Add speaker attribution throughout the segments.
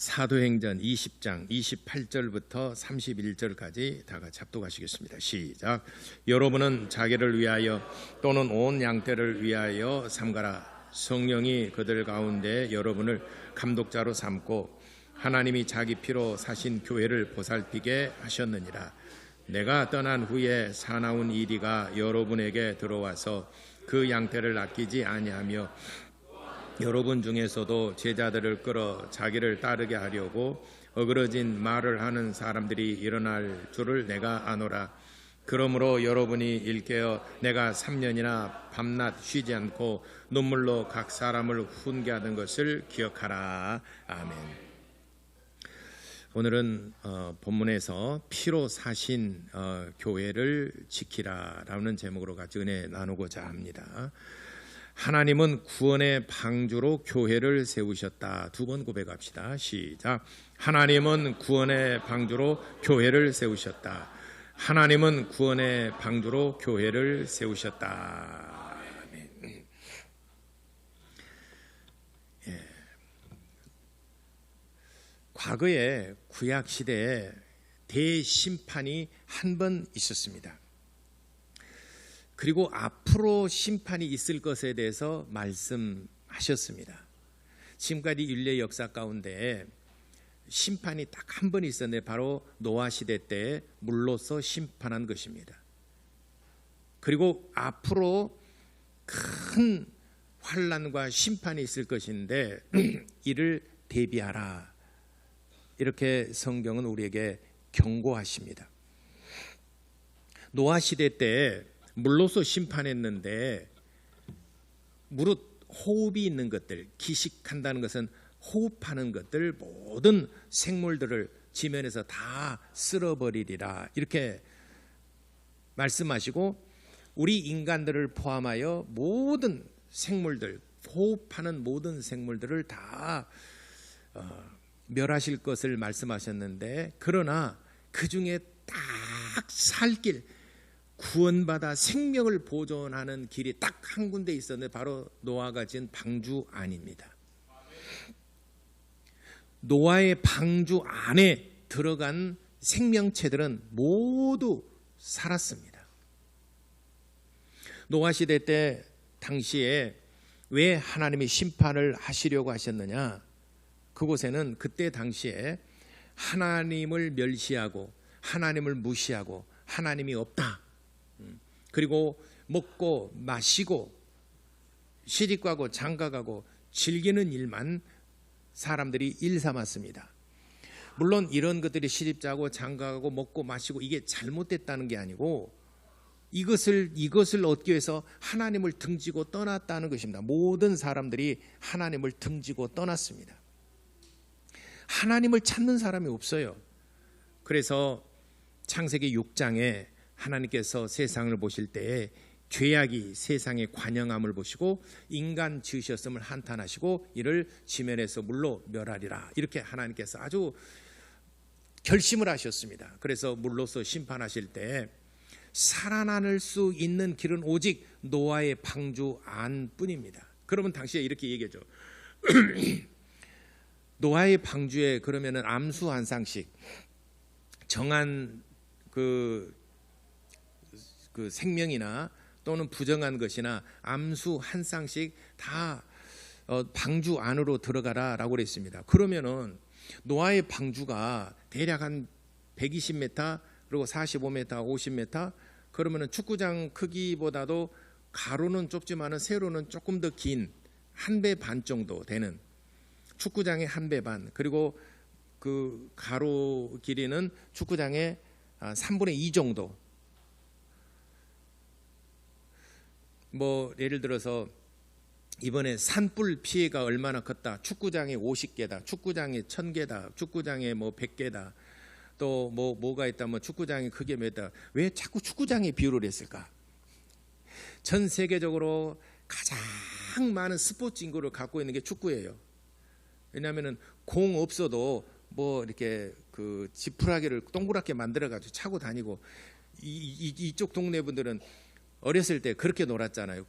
Speaker 1: 사도행전 20장 28절부터 31절까지 다 같이 합독하시겠습니다. 시작. 여러분은 자기를 위하여 또는 온 양떼를 위하여 삼가라. 성령이 그들 가운데 여러분을 감독자로 삼고 하나님이 자기 피로 사신 교회를 보살피게 하셨느니라. 내가 떠난 후에 사나운 이리가 여러분에게 들어와서 그 양떼를 아끼지 아니하며 여러분 중에서도 제자들을 끌어 자기를 따르게 하려고 어그러진 말을 하는 사람들이 일어날 줄을 내가 아노라. 그러므로 여러분이 일깨어 내가 3년이나 밤낮 쉬지 않고 눈물로 각 사람을 훈계하던 것을 기억하라. 아멘. 오늘은 본문에서 피로 사신 교회를 지키라라는 제목으로 같이 은혜 나누고자 합니다. 하나님은 구원의 방주로 교회를 세우셨다. 두 번 고백합시다. 시작. 하나님은 구원의 방주로 교회를 세우셨다. 하나님은 구원의 방주로 교회를 세우셨다. 아멘. 예. 과거에 구약 시대에 대심판이 한 번 있었습니다. 그리고 앞으로 심판이 있을 것에 대해서 말씀하셨습니다. 지금까지 인류의 역사 가운데 심판이 딱 한 번 있었는데 바로 노아 시대 때 물로서 심판한 것입니다. 그리고 앞으로 큰 환난과 심판이 있을 것인데 이를 대비하라. 이렇게 성경은 우리에게 경고하십니다. 노아 시대 때 물로서 심판했는데 무릇 호흡이 있는 것들, 기식한다는 것은 호흡하는 것들, 모든 생물들을 지면에서 다 쓸어버리리라 이렇게 말씀하시고 우리 인간들을 포함하여 모든 생물들, 호흡하는 모든 생물들을 다 멸하실 것을 말씀하셨는데 그러나 그 중에 딱 살 길, 구원받아 생명을 보존하는 길이 딱 한 군데 있었는데 바로 노아가 지은 방주 안입니다. 노아의 방주 안에 들어간 생명체들은 모두 살았습니다. 노아 시대 때 당시에 왜 하나님이 심판을 하시려고 하셨느냐? 그곳에는 그때 당시에 하나님을 멸시하고 하나님을 무시하고 하나님이 없다. 그리고 먹고 마시고 시집가고 장가가고 즐기는 일만 사람들이 일삼았습니다. 물론 이런 것들이 시집자고 장가가고 먹고 마시고 이게 잘못됐다는 게 아니고 이것을 얻기 위해서 하나님을 등지고 떠났다는 것입니다. 모든 사람들이 하나님을 등지고 떠났습니다. 하나님을 찾는 사람이 없어요. 그래서 창세기 6장에 하나님께서 세상을 보실 때에 죄악이 세상에 관영함을 보시고 인간 지으셨음을 한탄하시고 이를 지면에서 물로 멸하리라 이렇게 하나님께서 아주 결심을 하셨습니다. 그래서 물로서 심판하실 때 살아날 수 있는 길은 오직 노아의 방주 안뿐입니다. 그러면 당시에 이렇게 얘기하죠. 노아의 방주에 그러면은 암수 한 쌍씩 정한 그 생명이나 또는 부정한 것이나 암수 한 쌍씩 다 방주 안으로 들어가라라고 그랬습니다. 그러면은 노아의 방주가 대략 한 120m 그리고 45m, 50m 그러면은 축구장 크기보다도 가로는 좁지만은 세로는 조금 더 긴 한 배 반 정도 되는 축구장의 한 배 반 그리고 그 가로 길이는 축구장의 3분의 2 정도. 뭐 예를 들어서 이번에 산불 피해가 얼마나 컸다. 축구장에 50개다. 축구장에 1000개다. 축구장에 뭐 100개다. 또 뭐가 있다. 뭐 축구장의 크게 몇다. 왜 자꾸 축구장에 비유를 했을까? 전 세계적으로 가장 많은 스포츠 인구를 갖고 있는 게 축구예요. 왜냐하면은 공 없어도 뭐 이렇게 그 지푸라기를 동그랗게 만들어 가지고 차고 다니고 이쪽 동네 분들은 어렸을 때 그렇게 놀았잖아요.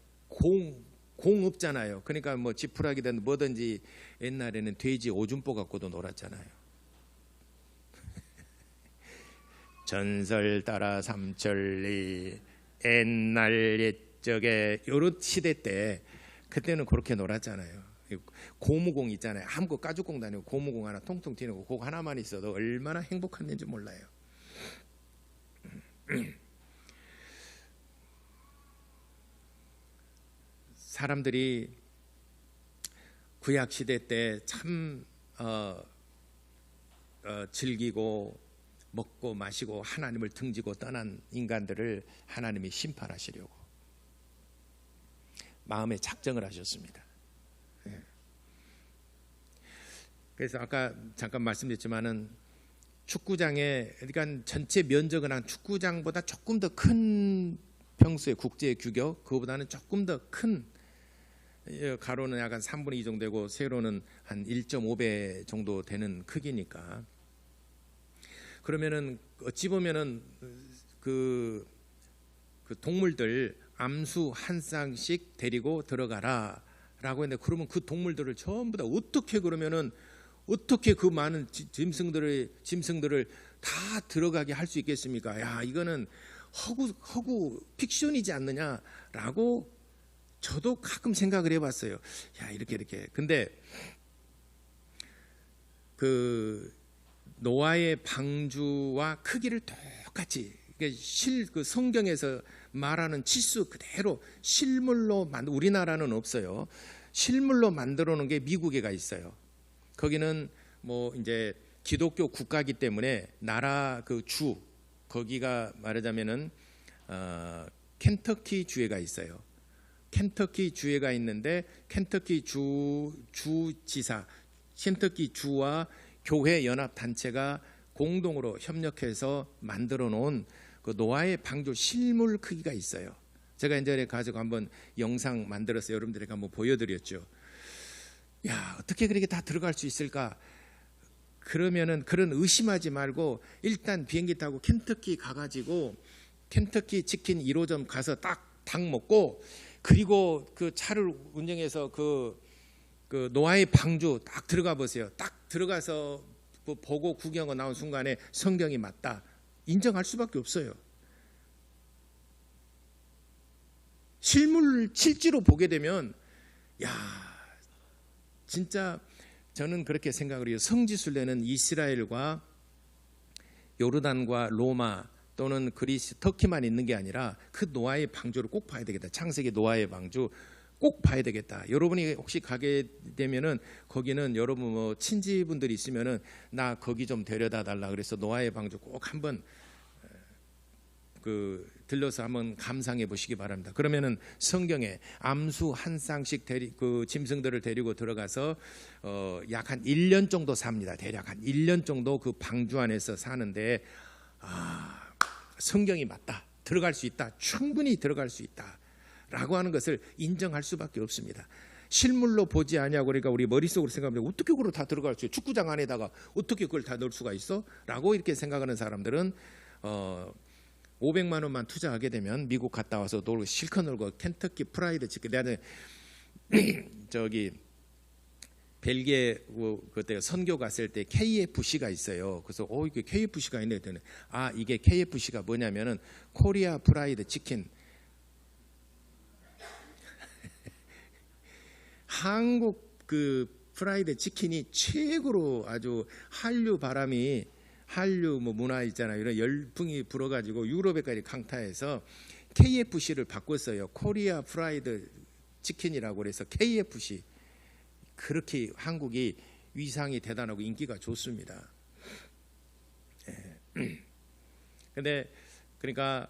Speaker 1: 공 없잖아요. 그러니까 뭐 지푸라기든 뭐든지 옛날에는 돼지 오줌보 갖고도 놀았잖아요. 전설 따라 삼천리 옛날 옛적에 요런 시대 때 그때는 그렇게 놀았잖아요. 고무공 있잖아요. 아무것도 가죽공 다니고 고무공 하나 통통 튀는 거 하나만 있어도 얼마나 행복했는지 몰라요. 사람들이 구약 시대 때 참 즐기고 먹고 마시고 하나님을 등지고 떠난 인간들을 하나님이 심판하시려고 마음에 작정을 하셨습니다. 그래서 아까 잠깐 말씀드렸지만은 축구장에 그러니까 전체 면적은 한 축구장보다 조금 더 큰 평수의 국제 규격 그거보다는 조금 더 큰 가로는 약간 3분의 2 정도 되고 세로는 한 1.5배 정도 되는 크기니까 그러면은 어찌 보면은 그 동물들 암수 한 쌍씩 데리고 들어가라라고 했는데 그러면 그 동물들을 전부 다 어떻게 그러면은 어떻게 그 많은 짐승들을 다 들어가게 할 수 있겠습니까? 야 이거는 허구 픽션이지 않느냐라고 저도 가끔 생각을 해봤어요. 야 이렇게 근데 그 노아의 방주와 크기를 똑같이 그 성경에서 말하는 치수 그대로 실물로 우리나라는 없어요. 실물로 만들어 놓은 게 미국에가 있어요. 거기는 뭐 이제 기독교 국가이기 때문에 나라 그 주 거기가 말하자면은 켄터키 주회가 있어요. 켄터키 주회가 있는데 켄터키 주지사 켄터키 주와 교회 연합 단체가 공동으로 협력해서 만들어 놓은 그 노아의 방주 실물 크기가 있어요. 제가 이전에 가지고 한번 영상 만들어서 여러분들에게 한번 보여드렸죠. 야 어떻게 그렇게 다 들어갈 수 있을까? 그러면은 그런 의심하지 말고 일단 비행기 타고 켄터키 가가지고 켄터키 치킨 1호점 가서 딱 닭 먹고 그리고 그 차를 운전해서 그 노아의 방주 딱 들어가 보세요. 딱 들어가서 보고 구경하고 나온 순간에 성경이 맞다 인정할 수밖에 없어요. 실제로 보게 되면 야 진짜 저는 그렇게 생각을 해요. 성지순례는 이스라엘과 요르단과 로마 또는 그리스, 터키만 있는 게 아니라 그 노아의 방주를 꼭 봐야 되겠다. 창세기 노아의 방주 꼭 봐야 되겠다. 여러분이 혹시 가게 되면은 거기는 여러분 뭐 친지분들이 있으면은 나 거기 좀 데려다 달라 그래서 노아의 방주 꼭 한번 들러서 한번 감상해 보시기 바랍니다. 그러면은 성경에 암수 한 쌍씩 그 짐승들을 데리고 들어가서 약 한 1년 정도 삽니다. 대략 한 1년 정도 그 방주 안에서 사는데 성경이 맞다. 들어갈 수 있다. 충분히 들어갈 수 있다. 라고 하는 것을 인정할 수밖에 없습니다. 실물로 보지 아니하고 그러니까 우리 머릿속으로 생각하면 어떻게 그걸 다 들어갈 수 있어? 축구장 안에다가 어떻게 그걸 다 넣을 수가 있어? 라고 이렇게 생각하는 사람들은 500만 원만 투자하게 되면 미국 갔다 와서 놀고 실컷 놀고 켄터키 프라이드 치킨 내가 저기 벨기에 그때 선교 갔을 때 KFC가 있어요. 그래서 이게 KFC가 있네 했더니 이게 KFC가 뭐냐면은 코리아 프라이드 치킨. 한국 그 프라이드 치킨이 최고로 아주 한류 뭐 문화 있잖아요. 이런 열풍이 불어가지고 유럽에까지 강타해서 KFC를 바꿨어요. 코리아 프라이드 치킨이라고 그래서 KFC. 그렇게 한국이 위상이 대단하고 인기가 좋습니다. 근데 그러니까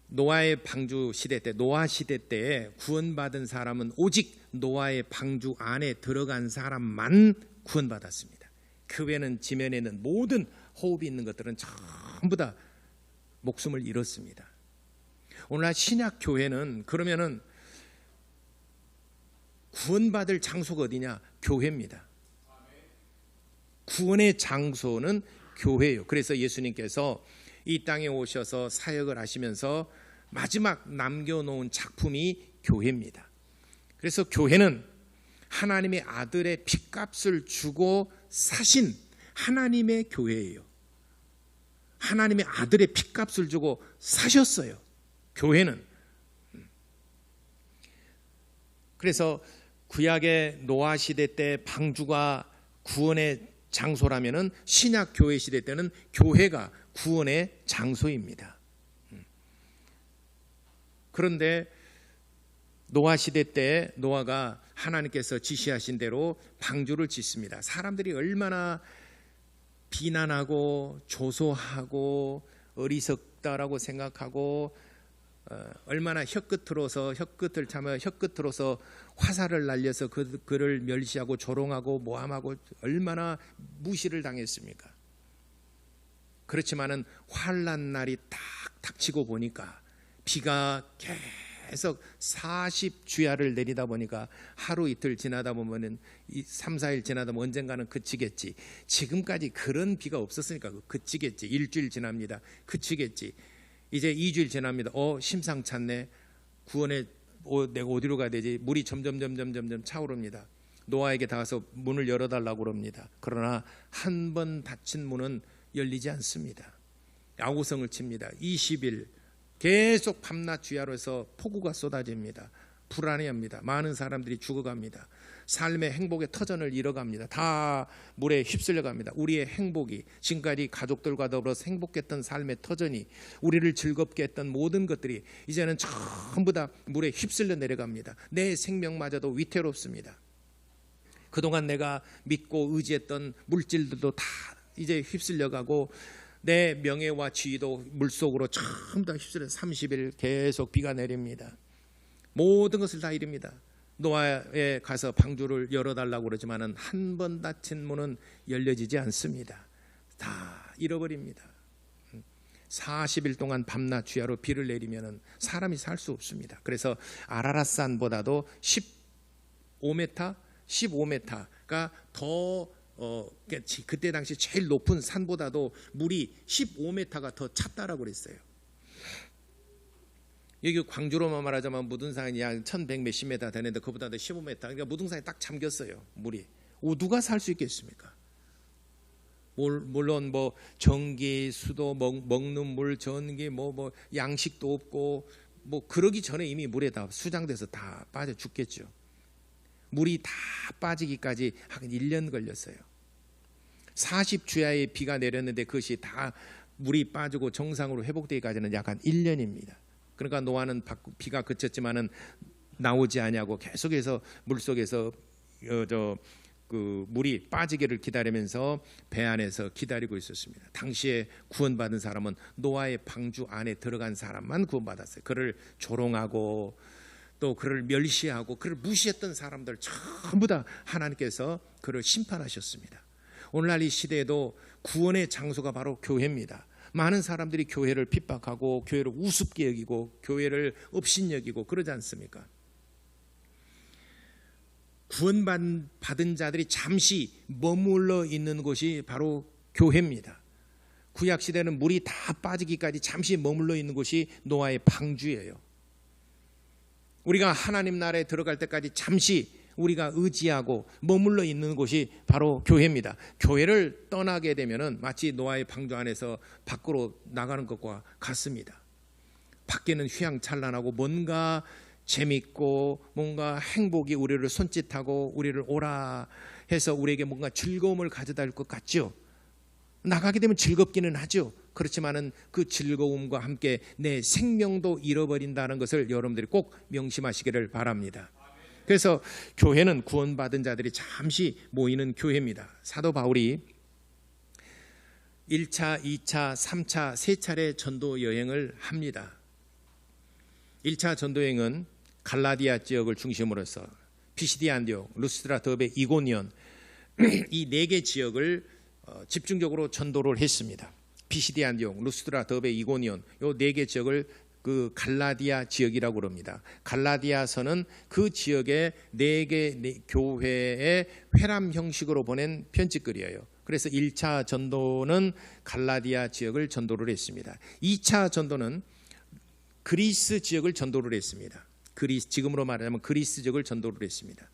Speaker 1: 노아의 방주 시대 때 노아 시대 때에 구원받은 사람은 오직 노아의 방주 안에 들어간 사람만 구원받았습니다. 그 외에는 지면에 있는 모든 호흡이 있는 것들은 전부 다 목숨을 잃었습니다. 오늘날 신약 교회는 그러면은 구원받을 장소가 어디냐? 교회입니다. 구원의 장소는 교회예요. 그래서 예수님께서 이 땅에 오셔서 사역을 하시면서 마지막 남겨놓은 작품이 교회입니다. 그래서 교회는 하나님의 아들의 핏값을 주고 사신 하나님의 교회예요. 하나님의 아들의 핏값을 주고 사셨어요, 교회는. 그래서 구약의 노아 시대 때 방주가 구원의 장소라면은 신약 교회 시대 때는 교회가 구원의 장소입니다. 그런데 노아 시대 때 노아가 하나님께서 지시하신 대로 방주를 짓습니다. 사람들이 얼마나 비난하고 조소하고 어리석다라고 생각하고 얼마나 혀끝을 참아 혀끝으로서 화살을 날려서 그를 멸시하고 조롱하고 모함하고 얼마나 무시를 당했습니까? 그렇지만은 환난 날이 딱 닥치고 보니까 비가 계속 40주야를 내리다 보니까 하루 이틀 지나다 보면은 3, 4일 지나다 보면 언젠가는 그치겠지. 지금까지 그런 비가 없었으니까 그치겠지. 일주일 지납니다. 그치겠지. 이제 2주일 지납니다. 심상찮네. 구원에 내가 어디로 가야 되지? 물이 점점 차오릅니다. 노아에게 닿아서 문을 열어달라고 그럽니다. 그러나 한 번 닫힌 문은 열리지 않습니다. 야고성을 칩니다. 20일 계속 밤낮 주야로서 폭우가 쏟아집니다. 불안해합니다. 많은 사람들이 죽어갑니다. 삶의 행복의 터전을 잃어갑니다. 다 물에 휩쓸려갑니다. 우리의 행복이, 지금까지 가족들과 더불어서 행복했던 삶의 터전이, 우리를 즐겁게 했던 모든 것들이 이제는 전부 다 물에 휩쓸려 내려갑니다. 내 생명마저도 위태롭습니다. 그동안 내가 믿고 의지했던 물질들도 다 이제 휩쓸려가고 내 명예와 지위도 물속으로 전부 다 휩쓸려 30일 계속 비가 내립니다. 모든 것을 다 잃습니다. 노아에 가서 방주를 열어달라고 그러지만은 한 번 닫힌 문은 열려지지 않습니다. 다 잃어버립니다. 40일 동안 밤낮 주야로 비를 내리면은 사람이 살 수 없습니다. 그래서 아라랏산보다도 15m가 더 그때 당시 제일 높은 산보다도 물이 15m가 더 찼다라고 그랬어요. 여기 광주로만 말하자면 무등산이 약 1100 몇십 미터 되는데 그보다도 15m, 그러니까 무등산이 딱 잠겼어요, 물이. 누가 살 수 있겠습니까? 물론 뭐 전기, 수도, 먹는 물, 전기, 뭐 양식도 없고 뭐 그러기 전에 이미 물에 다 수장돼서 다 빠져 죽겠죠. 물이 다 빠지기까지 한 1년 걸렸어요. 40주야의 비가 내렸는데 그것이 다 물이 빠지고 정상으로 회복되기까지는 약 한 1년입니다. 그러니까 노아는 비가 그쳤지만은 나오지 않냐고 계속해서 물속에서 물이 빠지기를 기다리면서 배 안에서 기다리고 있었습니다. 당시에 구원받은 사람은 노아의 방주 안에 들어간 사람만 구원받았어요. 그를 조롱하고 또 그를 멸시하고 그를 무시했던 사람들 전부 다 하나님께서 그를 심판하셨습니다. 오늘날 이 시대에도 구원의 장소가 바로 교회입니다. 많은 사람들이 교회를 핍박하고 교회를 우습게 여기고 교회를 업신여기고 그러지 않습니까? 구원받은 자들이 잠시 머물러 있는 곳이 바로 교회입니다. 구약시대는 물이 다 빠지기까지 잠시 머물러 있는 곳이 노아의 방주예요. 우리가 하나님 나라에 들어갈 때까지 잠시 우리가 의지하고 머물러 있는 곳이 바로 교회입니다. 교회를 떠나게 되면은 마치 노아의 방주 안에서 밖으로 나가는 것과 같습니다. 밖에는 휘황찬란하고 뭔가 재밌고 뭔가 행복이 우리를 손짓하고 우리를 오라 해서 우리에게 뭔가 즐거움을 가져다 줄 것 같죠. 나가게 되면 즐겁기는 하죠. 그렇지만은 그 즐거움과 함께 내 생명도 잃어버린다는 것을 여러분들이 꼭 명심하시기를 바랍니다. 그래서 교회는 구원받은 자들이 잠시 모이는 교회입니다. 사도 바울이 1차, 2차, 3차, 3차례 전도 여행을 합니다. 1차 전도 여행은 갈라디아 지역을 중심으로 해서 피시디아 안디옥, 루스드라, 더베, 이고니온 이 4개 지역을 집중적으로 전도를 했습니다. 피시디아 안디옥, 루스드라, 더베, 이고니온 이 4개 지역을 그 갈라디아 지역이라고 그럽니다. 갈라디아서는 그 지역의 4개 교회의 회람 형식으로 보낸 편지글이에요. 그래서 1차 전도는 갈라디아 지역을 전도를 했습니다. 2차 전도는 그리스 지역을 전도를 했습니다. 지금으로 말하자면 그리스적을 전도를 했습니다.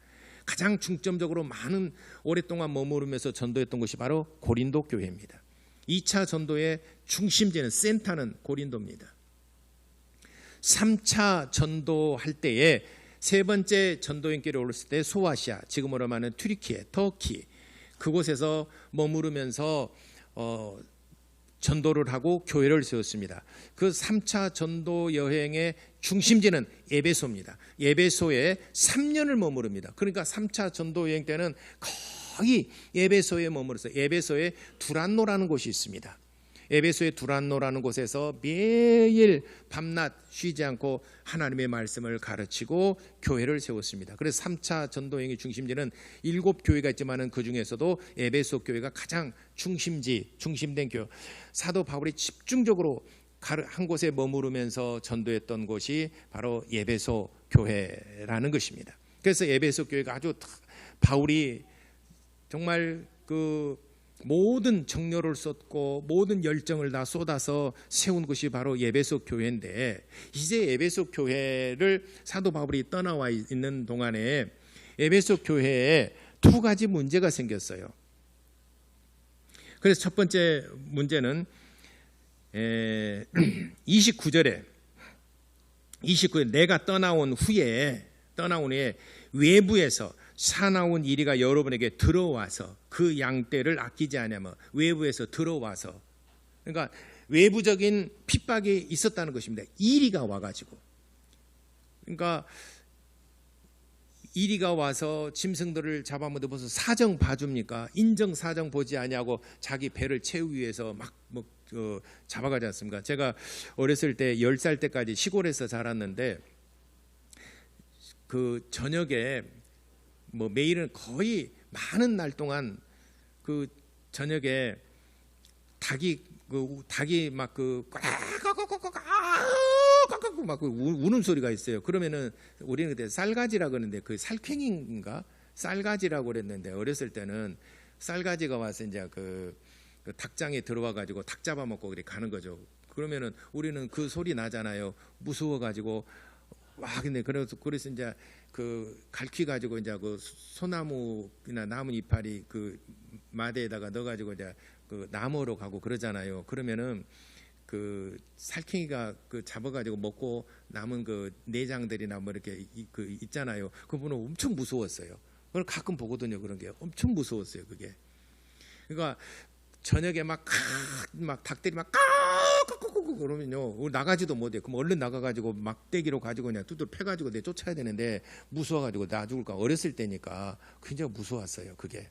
Speaker 1: 가장 중점적으로 많은 오랫동안 머무르면서 전도했던 곳이 바로 고린도 교회입니다. 2차 전도의 중심지는 센터는 고린도입니다. 3차 전도할 때에 세 번째 전도연길에 올랐을 때 소아시아, 지금으로 말하는 튀르키예, 터키 그곳에서 머무르면서 전도를 하고 교회를 세웠습니다. 그 3차 전도 여행의 중심지는 에베소입니다. 에베소에 3년을 머무릅니다. 그러니까 3차 전도 여행 때는 거의 에베소에 머물러서 에베소에 두란노라는 곳이 있습니다. 에베소의 두란노라는 곳에서 매일 밤낮 쉬지 않고 하나님의 말씀을 가르치고 교회를 세웠습니다. 그래서 3차 전도여행의 중심지는 7교회가 있지만 그 중에서도 에베소 교회가 가장 중심된 교회. 사도 바울이 집중적으로 한 곳에 머무르면서 전도했던 곳이 바로 에베소 교회라는 것입니다. 그래서 에베소 교회가 아주 바울이 정말 모든 정열을 쏟고 모든 열정을 다 쏟아서 세운 것이 바로 에베소 교회인데, 이제 에베소 교회를 사도 바울이 떠나와 있는 동안에 에베소 교회에 두 가지 문제가 생겼어요. 그래서 첫 번째 문제는 29절에 내가 떠나온 후에 외부에서 사나운 이리가 여러분에게 들어와서 그 양떼를 아끼지 않으며 외부에서 들어와서, 그러니까 외부적인 핍박이 있었다는 것입니다. 이리가 와가지고, 그러니까 이리가 와서 짐승들을 잡아먹어 벌써 사정 봐줍니까? 인정 사정 보지 아니하고 자기 배를 채우기 위해서 막 잡아가지 않습니까? 제가 어렸을 때 10살 때까지 시골에서 자랐는데 그 저녁에 매일은 거의 많은 날 동안 그 저녁에 닭이 막 막 우는 소리가 있어요. 그러면은 우리는 그때 쌀가지라고 그러는데 그 살쾡이인가 쌀가지라고 그랬는데, 어렸을 때는 쌀가지가 와서 이제 그 닭장에 들어와 가지고 닭 잡아먹고 그렇게 가는 거죠. 그러면은 우리는 그 소리 나잖아요. 무서워 가지고 근데 그래서 이제 갈퀴 가지고 이제 소나무나 나무 이파리 마대에다가 넣어가지고 이제 나무로 가고 그러잖아요. 그러면은 살쾡이가 잡아가지고 먹고 남은 내장들이나 이렇게 있잖아요. 그분은 엄청 무서웠어요. 그걸 가끔 보거든요. 그런 게 엄청 무서웠어요. 그게. 그러니까 저녁에 막 닭들이 막 그러면요 나가지도 못해. 그럼 얼른 나가가지고 막대기로 가지고 그냥 두들 패가지고 내 쫓아야 되는데 무서워가지고 나 죽을까. 어렸을 때니까 굉장히 무서웠어요. 그게.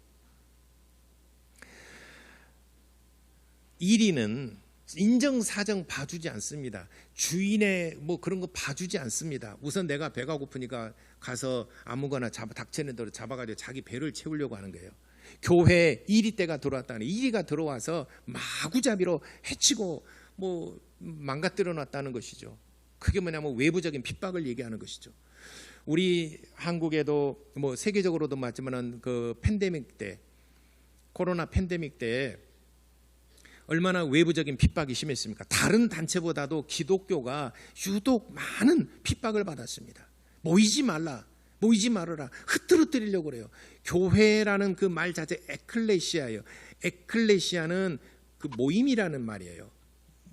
Speaker 1: 이리는 인정사정 봐주지 않습니다. 주인의 그런 거 봐주지 않습니다. 우선 내가 배가 고프니까 가서 아무거나 닥치는 대로 잡아가지고 자기 배를 채우려고 하는 거예요. 교회에 이리 때가 들어왔다니, 이리가 들어와서 마구잡이로 해치고 망가뜨려 놨다는 것이죠. 그게 뭐냐면 외부적인 핍박을 얘기하는 것이죠. 우리 한국에도 세계적으로도 맞지만 팬데믹 때, 코로나 팬데믹 때 얼마나 외부적인 핍박이 심했습니까? 다른 단체보다도 기독교가 유독 많은 핍박을 받았습니다. 모이지 말아라. 흐트러뜨리려고 그래요. 교회라는 그 말 자체 에클레시아예요. 에클레시아는 모임이라는 말이에요.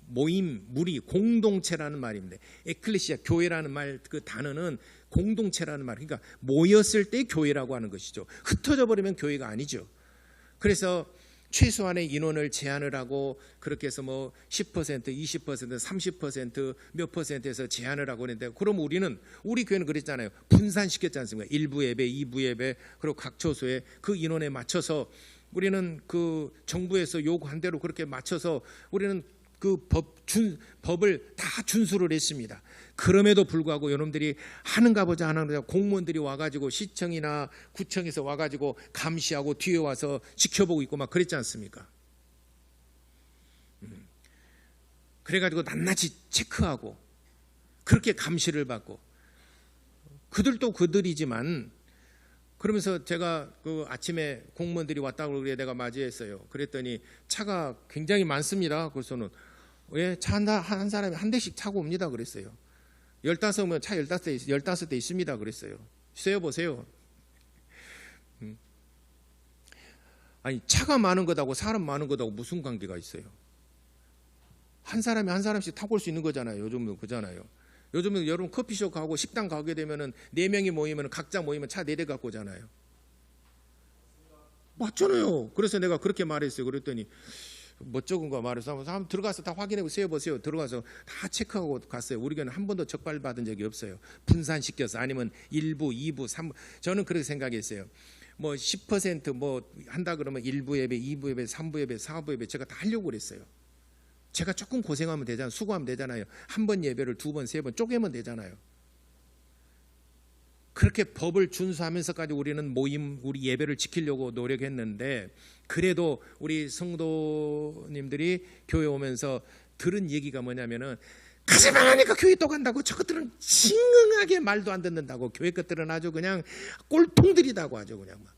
Speaker 1: 모임, 무리, 공동체라는 말입니다. 에클레시아, 교회라는 말, 단어는 공동체라는 말. 그러니까 모였을 때 교회라고 하는 것이죠. 흩어져 버리면 교회가 아니죠. 그래서 최소한의 인원을 제한을 하고 그렇게 해서 10%, 20%, 30% 몇 %에서 제한을 하고 있는데, 그럼 우리 교회는 그랬잖아요. 분산시켰지 않습니까? 1부 예배, 2부 예배, 그리고 각 초소에 그 인원에 맞춰서 우리는 정부에서 요구한 대로 그렇게 맞춰서 우리는 법을 다 준수를 했습니다. 그럼에도 불구하고 여러분들이 하는가 보자 공무원들이 와가지고 시청이나 구청에서 와가지고 감시하고 뒤에 와서 지켜보고 있고 막 그랬지 않습니까? 그래가지고 낱낱이 체크하고 그렇게 감시를 받고, 그들도 그들이지만, 그러면서 제가 아침에 공무원들이 왔다고 그래 내가 맞이했어요. 그랬더니 차가 굉장히 많습니다. 그래서는 차 한 사람이 한 대씩 타고 옵니다. 그랬어요. 15면 차 15대 있습니다 그랬어요. 세어보세요. 아니 차가 많은 것하고 사람 많은 것하고 무슨 관계가 있어요? 한 사람이 한 사람씩 타고 올 수 있는 거잖아요. 요즘은 그잖아요. 요즘은 여러분 커피숍 가고 식당 가게 되면은 4명이 모이면 각자 모이면 차 4대 갖고 오잖아요. 맞잖아요. 그래서 내가 그렇게 말했어요. 그랬더니 멋쩍은가 말해서 한번 들어가서 다 확인하고 세어보세요. 들어가서 다 체크하고 갔어요. 우리 교회는 한 번도 적발받은 적이 없어요. 분산시켜서 아니면 1부, 2부, 3부. 저는 그렇게 생각했어요. 뭐 10% 한다 그러면 1부 예배, 2부 예배, 3부 예배, 4부 예배 제가 다 하려고 그랬어요. 제가 조금 고생하면 되잖아요. 수고하면 되잖아요. 한 번 예배를 2번, 3번 쪼개면 되잖아요. 그렇게 법을 준수하면서까지 우리는 우리 예배를 지키려고 노력했는데 그래도 우리 성도님들이 교회 오면서 들은 얘기가 뭐냐면은 가지만 하니까 교회 또 간다고. 저것들은 징응하게 말도 안 듣는다고. 교회 것들은 아주 그냥 꼴통들이다고 하죠. 그냥 막.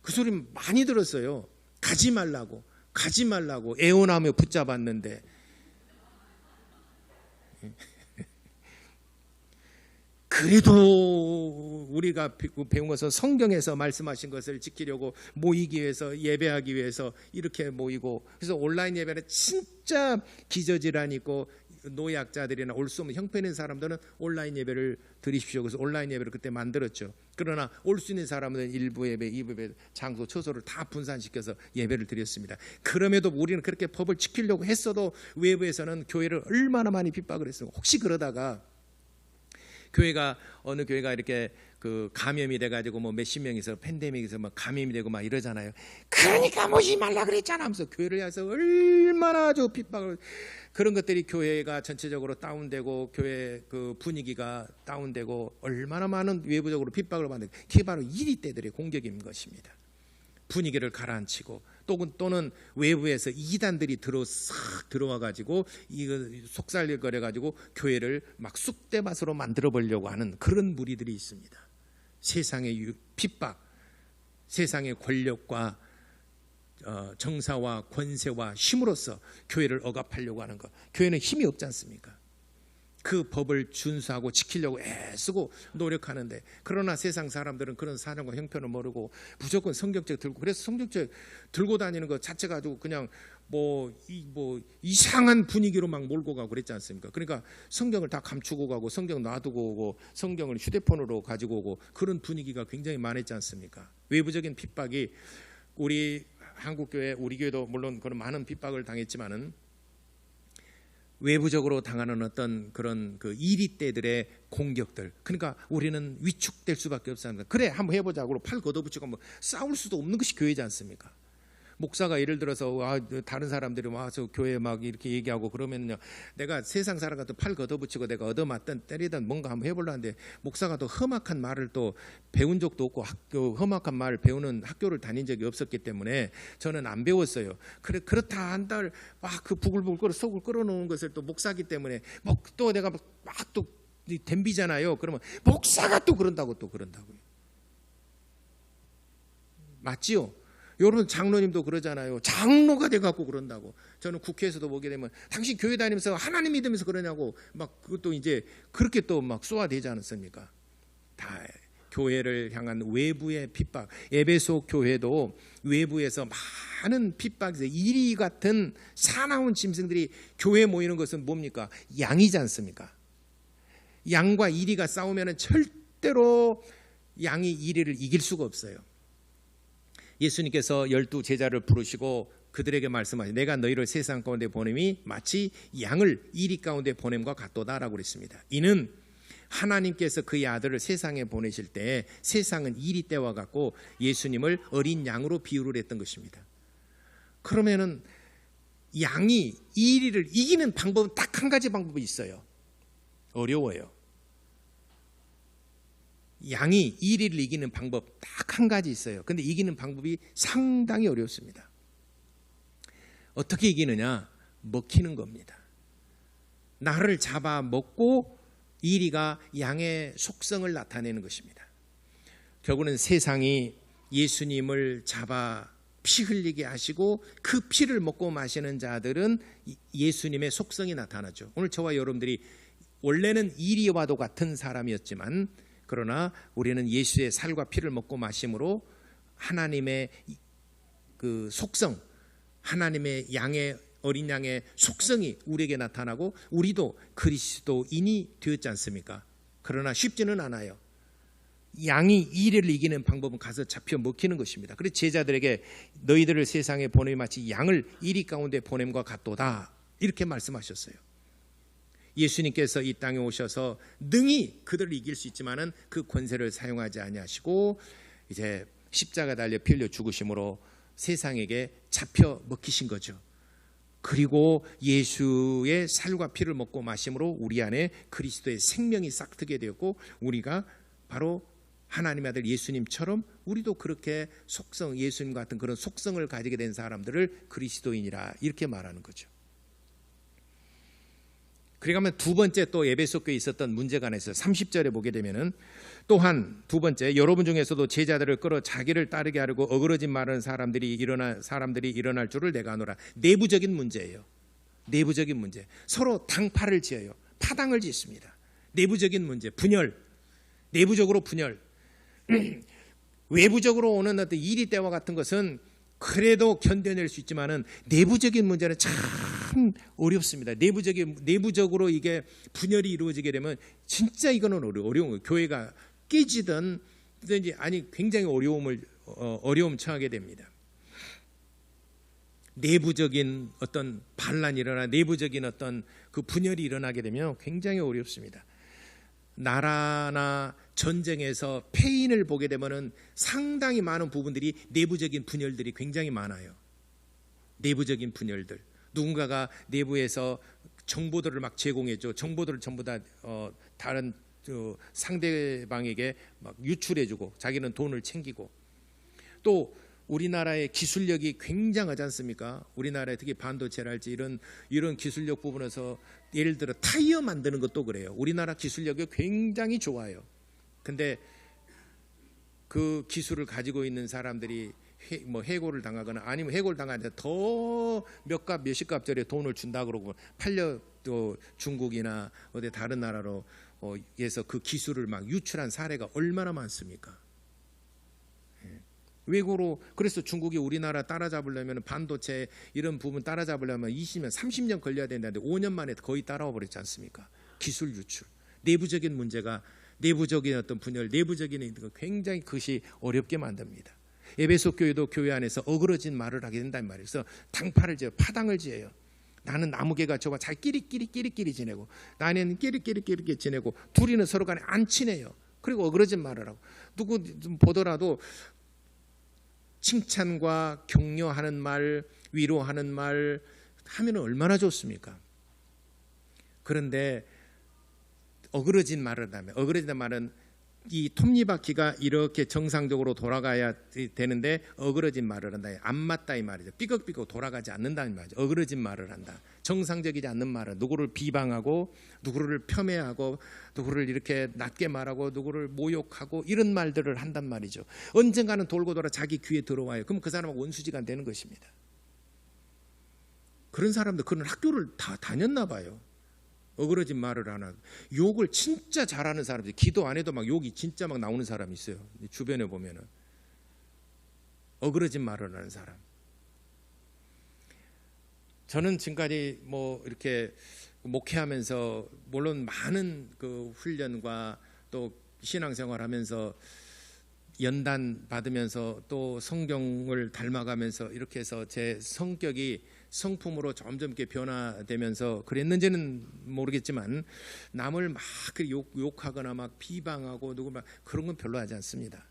Speaker 1: 그 소리 많이 들었어요. 가지 말라고 애원하며 붙잡았는데 그래도 우리가 배운 것은 성경에서 말씀하신 것을 지키려고 모이기 위해서 예배하기 위해서 이렇게 모이고 그래서 온라인 예배는 진짜 기저질환이 있고 노약자들이나 올 수 없는 형편인 사람들은 온라인 예배를 드리십시오. 그래서 온라인 예배를 그때 만들었죠. 그러나 올 수 있는 사람들은 1부 예배, 2부 예배, 장소, 처소를 다 분산시켜서 예배를 드렸습니다. 그럼에도 우리는 그렇게 법을 지키려고 했어도 외부에서는 교회를 얼마나 많이 핍박을 했어요. 혹시 그러다가 어느 교회가 이렇게 그 감염이 돼가지고 뭐 몇십 명이서 팬데믹에서 막 감염이 되고 막 이러잖아요. 그러니까 모이지 말라 그랬잖아 하면서 교회를 향해서 얼마나 저 핍박을 그런 것들이 교회가 전체적으로 다운되고 교회 그 분위기가 다운되고 얼마나 많은 외부적으로 핍박을 받는 그게 바로 이리떼들의 공격인 것입니다. 분위기를 가라앉히고 또는 외부에서 이단들이 싹 들어와 가지고 이거 속살거려 가지고 교회를 막 쑥대밭으로 만들어 보려고 하는 그런 무리들이 있습니다. 세상의 핍박, 세상의 권력과 정사와 권세와 힘으로써 교회를 억압하려고 하는 것. 교회는 힘이 없지 않습니까? 그 법을 준수하고 지키려고 애쓰고 노력하는데 그러나 세상 사람들은 그런 사정과 형편을 모르고 무조건 성경책 들고 그래서 성경책 들고 다니는 것 자체 가지고 그냥 뭐 이상한 분위기로 막 몰고 가고 그랬지 않습니까? 그러니까 성경을 다 감추고 가고 성경 놔두고 오고 성경을 휴대폰으로 가지고 오고 그런 분위기가 굉장히 많았지 않습니까? 외부적인 핍박이 우리 한국교회 우리 교회도 물론 그런 많은 핍박을 당했지만은 외부적으로 당하는 어떤 그런 그 이리떼들의 공격들. 그러니까 우리는 위축될 수밖에 없습니다. 그래 한번 해보자고 팔 걷어붙이고 뭐 싸울 수도 없는 것이 교회지 않습니까? 목사가 예를 들어서 다른 사람들이 와서 교회에 막 이렇게 얘기하고 그러면요 내가 세상 사람 같은 팔 걷어붙이고 내가 얻어맞든 때리든 뭔가 한번 해보려는데 목사가 또 험악한 말을 또 배운 적도 없고 험악한 말을 배우는 학교를 다닌 적이 없었기 때문에 저는 안 배웠어요. 그렇다 한달 막 그 부글부글 끓어 속을 끓어놓은 것을 또 목사기 때문에 또 내가 막 또 덤비잖아요. 그러면 목사가 또 그런다고요. 맞지요? 여러분 장로님도 그러잖아요. 장로가 돼갖고 그런다고. 저는 국회에서도 보게 되면 당신 교회 다니면서 하나님 믿으면서 그러냐고 막 그것도 이제 그렇게 또 막 쏘아대지 않았습니까? 다 교회를 향한 외부의 핍박. 에베소 교회도 외부에서 많은 핍박에서 이리 같은 사나운 짐승들이 교회에 모이는 것은 뭡니까? 양이지 않습니까? 양과 이리가 싸우면 절대로 양이 이리를 이길 수가 없어요. 예수님께서 12 제자를 부르시고 그들에게 말씀하시되 내가 너희를 세상 가운데 보냄이 마치 양을 이리 가운데 보냄과 같도다라고 그랬습니다. 이는 하나님께서 그의 아들을 세상에 보내실 때 세상은 이리 때와 같고 예수님을 어린 양으로 비유를 했던 것입니다. 그러면은 양이 이리를 이기는 방법은 딱 한 가지 방법이 있어요. 어려워요. 양이 이리를 이기는 방법 딱 한 가지 있어요. 근데 이기는 방법이 상당히 어렵습니다. 어떻게 이기느냐? 먹히는 겁니다. 나를 잡아 먹고 이리가 양의 속성을 나타내는 것입니다. 결국은 세상이 예수님을 잡아 피 흘리게 하시고 그 피를 먹고 마시는 자들은 예수님의 속성이 나타나죠. 오늘 저와 여러분들이 원래는 이리와도 같은 사람이었지만 그러나 우리는 예수의 살과 피를 먹고 마심으로 하나님의 그 속성, 하나님의 양의 어린 양의 속성이 우리에게 나타나고 우리도 그리스도인이 되었지 않습니까? 그러나 쉽지는 않아요. 양이 이리를 이기는 방법은 가서 잡혀 먹히는 것입니다. 그래서 제자들에게 너희들을 세상에 보냄이 마치 양을 이리 가운데 보냄과 같도다 이렇게 말씀하셨어요. 예수님께서 이 땅에 오셔서 능히 그들을 이길 수 있지만은 그 권세를 사용하지 아니하시고 이제 십자가 달려 피 흘려 죽으심으로 세상에게 잡혀 먹히신 거죠. 그리고 예수의 살과 피를 먹고 마심으로 우리 안에 그리스도의 생명이 싹트게 되었고 우리가 바로 하나님의 아들 예수님처럼 우리도 그렇게 속성, 예수님 같은 그런 속성을 가지게 된 사람들을 그리스도인이라 이렇게 말하는 거죠. 그러면 두 번째 또 에베소 교회에 있었던 문제가 하나 있어요. 30절에 보게 되면은 또한 두 번째, 여러분 중에서도 제자들을 끌어 자기를 따르게 하려고 어그러진 말하는 사람들이 일어날 줄을 내가 아노라. 내부적인 문제예요. 내부적인 문제. 서로 당파를 지어요. 파당을 짓습니다. 내부적인 문제, 분열. 내부적으로 분열. 외부적으로 오는 어떤 이리 때와 같은 것은 그래도 견뎌낼 수 있지만은 내부적인 문제는 참 어렵습니다. 내부적으로 이게 분열이 이루어지게 되면 진짜 이거는 어려운 거예요. 교회가 깨지든 아니 굉장히 어려움 처하게 됩니다. 내부적인 어떤 반란이 일어나 내부적인 어떤 그 분열이 일어나게 되면 굉장히 어렵습니다. 나라나 전쟁에서 패인을 보게 되면은 상당히 많은 부분들이 내부적인 분열들이 굉장히 많아요. 내부적인 분열들. 누군가가 내부에서 정보들을 막 제공해줘. 정보들을 전부 다 다른 상대방에게 막 유출해주고 자기는 돈을 챙기고 또 우리나라의 기술력이 굉장하지 않습니까? 우리나라에 특히 반도체랄지 이런 기술력 부분에서 예를 들어 타이어 만드는 것도 그래요. 우리나라 기술력이 굉장히 좋아요. 근데 그 기술을 가지고 있는 사람들이 해고를 당하거나 아니면 해고를 당하는데 더 몇십 갑절에 돈을 준다 그러고 팔려 또 중국이나 어디 다른 나라로 해서 그 기술을 막 유출한 사례가 얼마나 많습니까? 외고로 그래서 중국이 우리나라 따라잡으려면 반도체 이런 부분 따라잡으려면 20년 30년 걸려야 된다는데 5년 만에 거의 따라와 버렸지 않습니까? 기술 유출, 내부적인 문제가 내부적인 어떤 분열, 내부적인 굉장히 그것이 어렵게 만듭니다. 에베소 교회도 교회 안에서 어그러진 말을 하게 된단 말이에요. 그래서 당파를 지어요. 파당을 지어요. 나는 나무개가 저와 잘 끼리끼리 지내고 나는 끼리끼리 지내고 둘이는 서로 간에 안 친해요. 그리고 어그러진 말을 하고 누구 보더라도 칭찬과 격려하는 말, 위로하는 말 하면 얼마나 좋습니까? 그런데 어그러진 말을 하면 어그러진 말은 이 톱니바퀴가 이렇게 정상적으로 돌아가야 되는데 어그러진 말을 한다. 안 맞다 이 말이죠. 삐걱삐걱 돌아가지 않는다는 말이죠. 어그러진 말을 한다. 정상적이지 않는 말은 누구를 비방하고 누구를 폄훼하고 누구를 이렇게 낮게 말하고 누구를 모욕하고 이런 말들을 한단 말이죠. 언젠가는 돌고 돌아 자기 귀에 들어와요. 그럼 그 사람하고 원수지간 되는 것입니다. 그런 사람들 그런 학교를 다 다녔나 봐요. 어그러진 말을 하나 욕을 진짜 잘하는 사람들 기도 안 해도 막 욕이 진짜 막 나오는 사람이 있어요. 주변에 보면은 어그러진 말을 하는 사람. 저는 지금까지 뭐 이렇게 목회하면서 물론 많은 그 훈련과 또 신앙생활하면서 연단 받으면서 또 성경을 닮아가면서 이렇게 해서 제 성격이 성품으로 점점 이렇게 변화되면서 그랬는지는 모르겠지만 남을 막 욕하거나 막 비방하고 누구 막 그런 건 별로 하지 않습니다.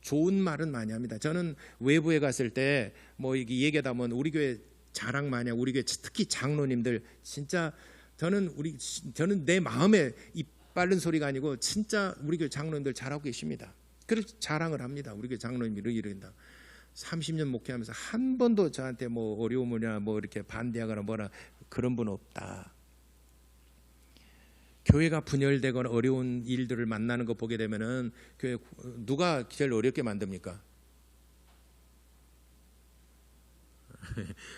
Speaker 1: 좋은 말은 많이 합니다. 저는 외부에 갔을 때 뭐 이게 얘기하다 보면 우리 교회 자랑 많이 하고 우리 교회 특히 장로님들 진짜 저는 내 마음에 입 빠른 소리가 아니고 진짜 우리 교회 장로님들 잘하고 계십니다. 그래서 자랑을 합니다. 우리 교회 장로님이 이런다. 30년 목회하면서 한 번도 저한테 뭐 어려움이나 뭐 이렇게 반대하거나 뭐라 그런 분 없다. 교회가 분열되거나 어려운 일들을 만나는 거 보게 되면은 교회 누가 제일 어렵게 만듭니까?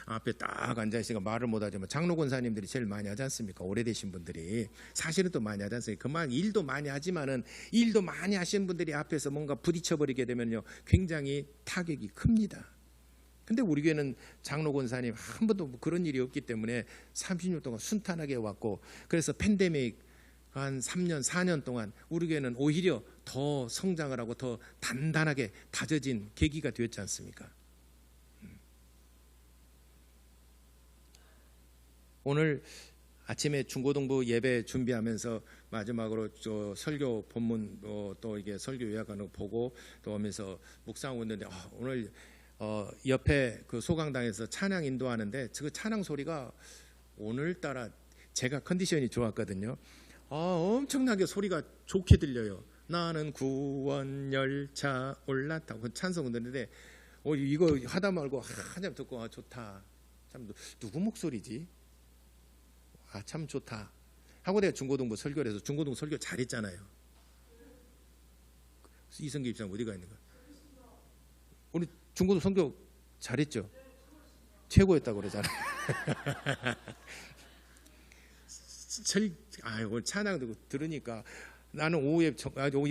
Speaker 1: 앞에 딱 앉아있으니까 말을 못하지만 장로 권사님들이 제일 많이 하지 않습니까? 오래되신 분들이 사실은 또 많이 하지 않습니까? 그만 일도 많이 하지만은 일도 많이 하시는 분들이 앞에서 뭔가 부딪혀버리게 되면요 굉장히 타격이 큽니다. 근데 우리 교회는 장로 권사님 한 번도 그런 일이 없기 때문에 30년 동안 순탄하게 왔고, 그래서 팬데믹 한 3년 4년 동안 우리 교회는 오히려 더 성장을 하고 더 단단하게 다져진 계기가 되었지 않습니까? 오늘 아침에 중고등부 예배 준비하면서 마지막으로 저 설교 본문 또 이게 설교 요약하는 거 보고 또 오면서 묵상하고 있는데 오늘 옆에 그 소강당에서 찬양 인도하는데 그 찬양 소리가 오늘따라 제가 컨디션이 좋았거든요. 엄청나게 소리가 좋게 들려요. 나는 구원 열차 올라타고 그 찬송 듣는데 이거 하다 말고 한참 듣고 좋다. 참 누구 목소리지? 참 좋다 하고 내가 중고등부 설교를 해서 중고등부 설교 잘했잖아요. 이성기 입장 어디가 있는 거야? 우리 중고등부 설교 잘했죠? 최고였다고 그러잖아요. 오늘 찬양 듣고 들으니까 나는 오후에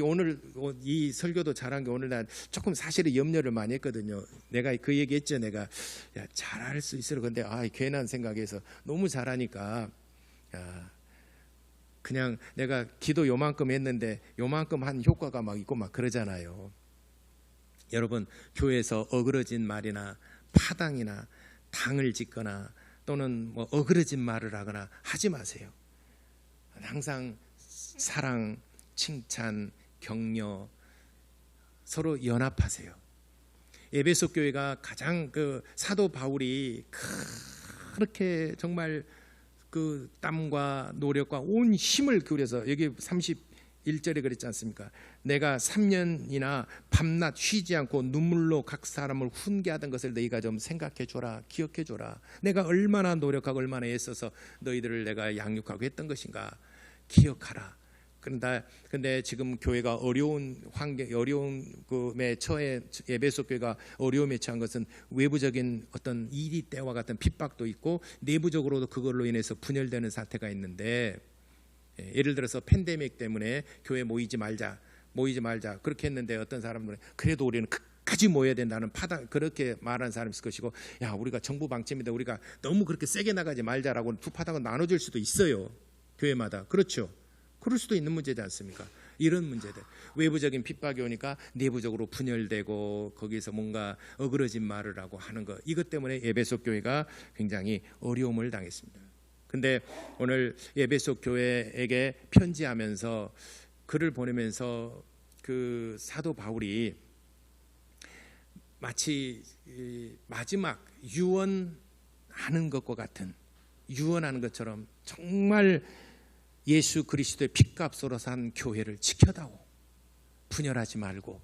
Speaker 1: 오늘 이 설교도 잘한 게 오늘 난 조금 사실은 염려를 많이 했거든요. 내가 그 얘기했죠. 내가 잘할 수 있으려. 근데 괜한 생각에서 너무 잘하니까 그냥 내가 기도 요만큼 했는데 요만큼 한 효과가 막 있고 막 그러잖아요. 여러분 교회에서 어그러진 말이나 파당이나 당을 짓거나 또는 뭐 어그러진 말을 하거나 하지 마세요. 항상 사랑, 칭찬, 격려 서로 연합하세요. 에베소 교회가 가장 그 사도 바울이 그렇게 정말 그 땀과 노력과 온 힘을 기울여서 여기 31절에 그랬지 않습니까? 내가 3년이나 밤낮 쉬지 않고 눈물로 각 사람을 훈계하던 것을 너희가 좀 생각해 줘라, 기억해 줘라. 내가 얼마나 노력하고 얼마나 애써서 너희들을 내가 양육하고 했던 것인가 기억하라. 근데 지금 교회가 어려운 환경, 어려운 그에 처해 에베소 교회가 어려움에 처한 것은 외부적인 어떤 이리 때와 같은 핍박도 있고 내부적으로도 그걸로 인해서 분열되는 사태가 있는데, 예를 들어서 팬데믹 때문에 교회 모이지 말자 그렇게 했는데 어떤 사람들은 그래도 우리는 끝까지 모여야 된다는 그렇게 말하는 사람이 있을 것이고, 우리가 정부 방침인데 우리가 너무 그렇게 세게 나가지 말자라고 두 파당은 나눠질 수도 있어요. 교회마다. 그렇죠. 그럴 수도 있는 문제지 않습니까? 이런 문제들, 외부적인 핍박이 오니까 내부적으로 분열되고 거기서 뭔가 어그러진 말을 하고 하는 것, 이것 때문에 에베소 교회가 굉장히 어려움을 당했습니다. 근데 오늘 에베소 교회에게 편지하면서 글을 보내면서 그 사도 바울이 마치 마지막 유언하는 것과 같은, 유언하는 것처럼 정말 예수 그리스도의 핏값으로 산 교회를 지켜다오. 분열하지 말고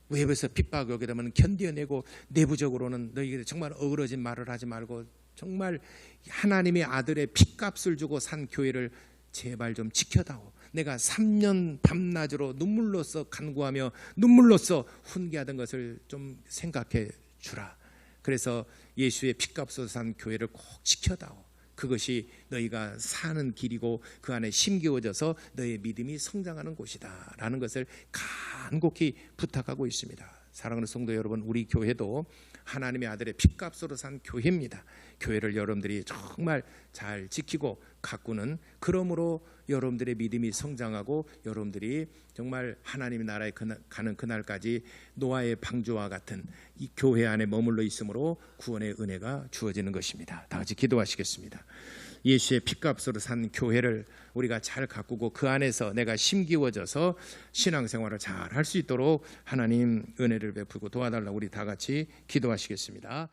Speaker 1: 외부에서 핍박이 오게 되면 견뎌내고 내부적으로는 너희들 정말 어그러진 말을 하지 말고 정말 하나님의 아들의 핏값을 주고 산 교회를 제발 좀 지켜다오. 내가 3년 밤낮으로 눈물로써 간구하며 눈물로써 훈계하던 것을 좀 생각해 주라. 그래서 예수의 핏값으로 산 교회를 꼭 지켜다오. 그것이 너희가 사는 길이고 그 안에 심기워져서 너희의 믿음이 성장하는 곳이다 라는 것을 간곡히 부탁하고 있습니다. 사랑하는 성도 여러분, 우리 교회도 하나님의 아들의 핏값으로 산 교회입니다. 교회를 여러분들이 정말 잘 지키고 가꾸는, 그러므로 여러분들의 믿음이 성장하고 여러분들이 정말 하나님의 나라에 가는 그날까지 노아의 방주와 같은 이 교회 안에 머물러 있으므로 구원의 은혜가 주어지는 것입니다. 다 같이 기도하시겠습니다. 예수의 핏값으로 산 교회를 우리가 잘 가꾸고 그 안에서 내가 심기워져서 신앙생활을 잘 할 수 있도록 하나님 은혜를 베풀고 도와달라고 우리 다 같이 기도하시겠습니다.